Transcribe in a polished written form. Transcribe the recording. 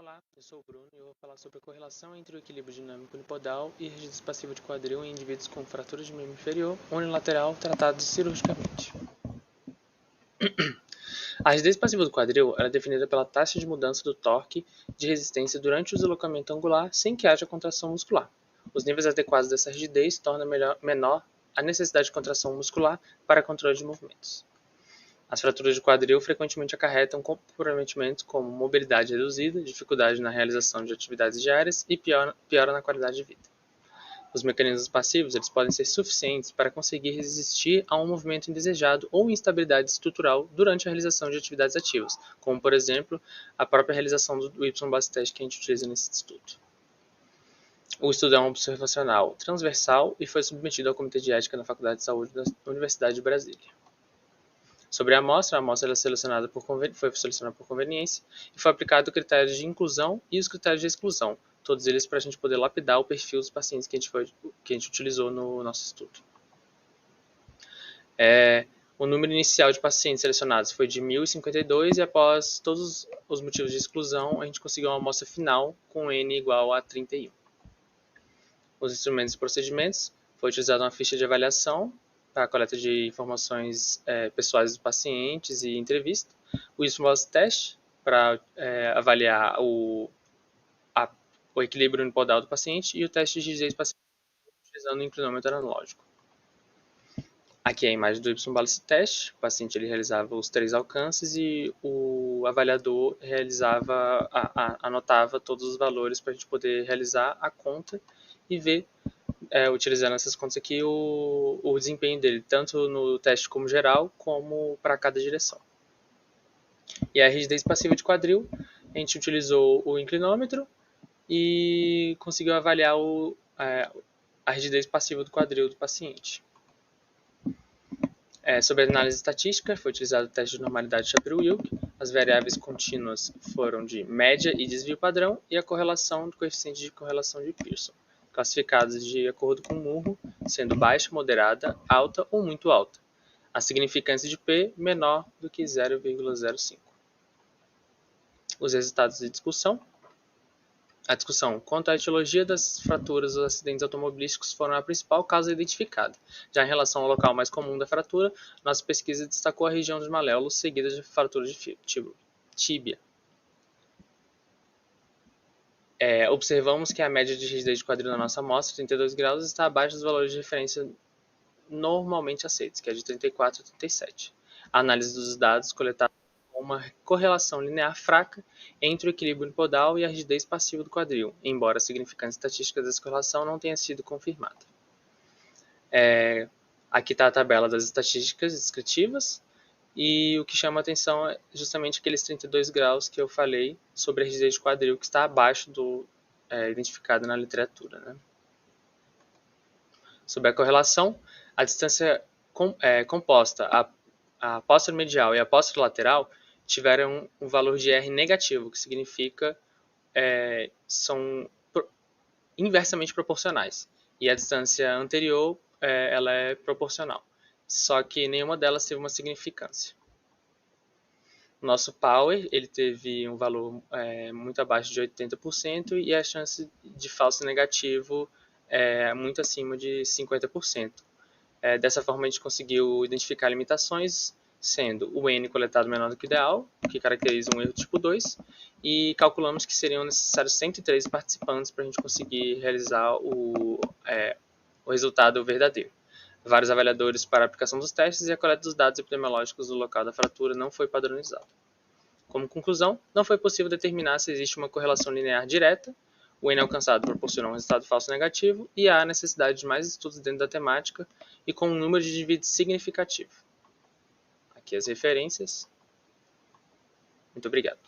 Olá, eu sou o Bruno e eu vou falar sobre a correlação entre o equilíbrio dinâmico unipodal e rigidez passiva de quadril em indivíduos com fratura de membro inferior unilateral tratados cirurgicamente. A rigidez passiva do quadril é definida pela taxa de mudança do torque de resistência durante o deslocamento angular sem que haja contração muscular. Os níveis adequados dessa rigidez tornam menor a necessidade de contração muscular para controle de movimentos. As fraturas de quadril frequentemente acarretam comprometimentos como mobilidade reduzida, dificuldade na realização de atividades diárias e piora na qualidade de vida. Os mecanismos passivos eles podem ser suficientes para conseguir resistir a um movimento indesejado ou instabilidade estrutural durante a realização de atividades ativas, como, por exemplo, a própria realização do Y-base test que a gente utiliza nesse estudo. O estudo é um observacional transversal e foi submetido ao Comitê de Ética da Faculdade de Saúde da Universidade de Brasília. Sobre a amostra foi selecionada por conveniência e foi aplicado o critério de inclusão e os critérios de exclusão, todos eles para a gente poder lapidar o perfil dos pacientes que a gente utilizou no nosso estudo. O número inicial de pacientes selecionados foi de 1.052 e após todos os motivos de exclusão, a gente conseguiu uma amostra final com N igual a 31. Os instrumentos e procedimentos, foi utilizada uma ficha de avaliação para a coleta de informações pessoais dos pacientes e entrevista, o Y-base test para avaliar o equilíbrio unipodal do paciente e o teste de rigidez passiva utilizando o inclinômetro analógico. Aqui é a imagem do Y-base test, o paciente ele realizava os 3 alcances e o avaliador anotava todos os valores para a gente poder realizar a conta e ver utilizando essas contas aqui, o desempenho dele, tanto no teste como geral, como para cada direção. E a rigidez passiva de quadril, a gente utilizou o inclinômetro e conseguiu avaliar a rigidez passiva do quadril do paciente. Sobre a análise estatística, foi utilizado o teste de normalidade de Shapiro-Wilk, as variáveis contínuas foram de média e desvio padrão e a correlação do coeficiente de correlação de Pearson, classificados de acordo com o Murrow, sendo baixa, moderada, alta ou muito alta. A significância de P menor do que 0,05. Os resultados de discussão. A discussão quanto à etiologia das fraturas ou acidentes automobilísticos foram a principal causa identificada. Já em relação ao local mais comum da fratura, nossa pesquisa destacou a região dos maléolos, seguida de fratura de tíbia. Observamos que a média de rigidez de quadril na nossa amostra, 32 graus, está abaixo dos valores de referência normalmente aceitos, que é de 34 a 37. A análise dos dados coletados com uma correlação linear fraca entre o equilíbrio unipodal e a rigidez passiva do quadril, embora a significância estatística dessa correlação não tenha sido confirmada. Aqui está a tabela das estatísticas descritivas. E o que chama a atenção é justamente aqueles 32 graus que eu falei sobre a rigidez de quadril, que está abaixo do identificado na literatura. Né? Sobre a correlação, a distância composta, a apóstolo medial e a apóstolo lateral, tiveram um valor de R negativo, que significa são inversamente proporcionais. E a distância anterior ela é proporcional. Só que nenhuma delas teve uma significância. O nosso power ele teve um valor muito abaixo de 80% e a chance de falso negativo muito acima de 50%. Dessa forma, a gente conseguiu identificar limitações, sendo o N coletado menor do que o ideal, que caracteriza um erro tipo 2, e calculamos que seriam necessários 103 participantes para a gente conseguir realizar o resultado verdadeiro. Vários avaliadores para a aplicação dos testes e a coleta dos dados epidemiológicos do local da fratura não foi padronizado. Como conclusão, não foi possível determinar se existe uma correlação linear direta, o N alcançado proporciona um resultado falso negativo e há necessidade de mais estudos dentro da temática e com um número de indivíduos significativo. Aqui as referências. Muito obrigado.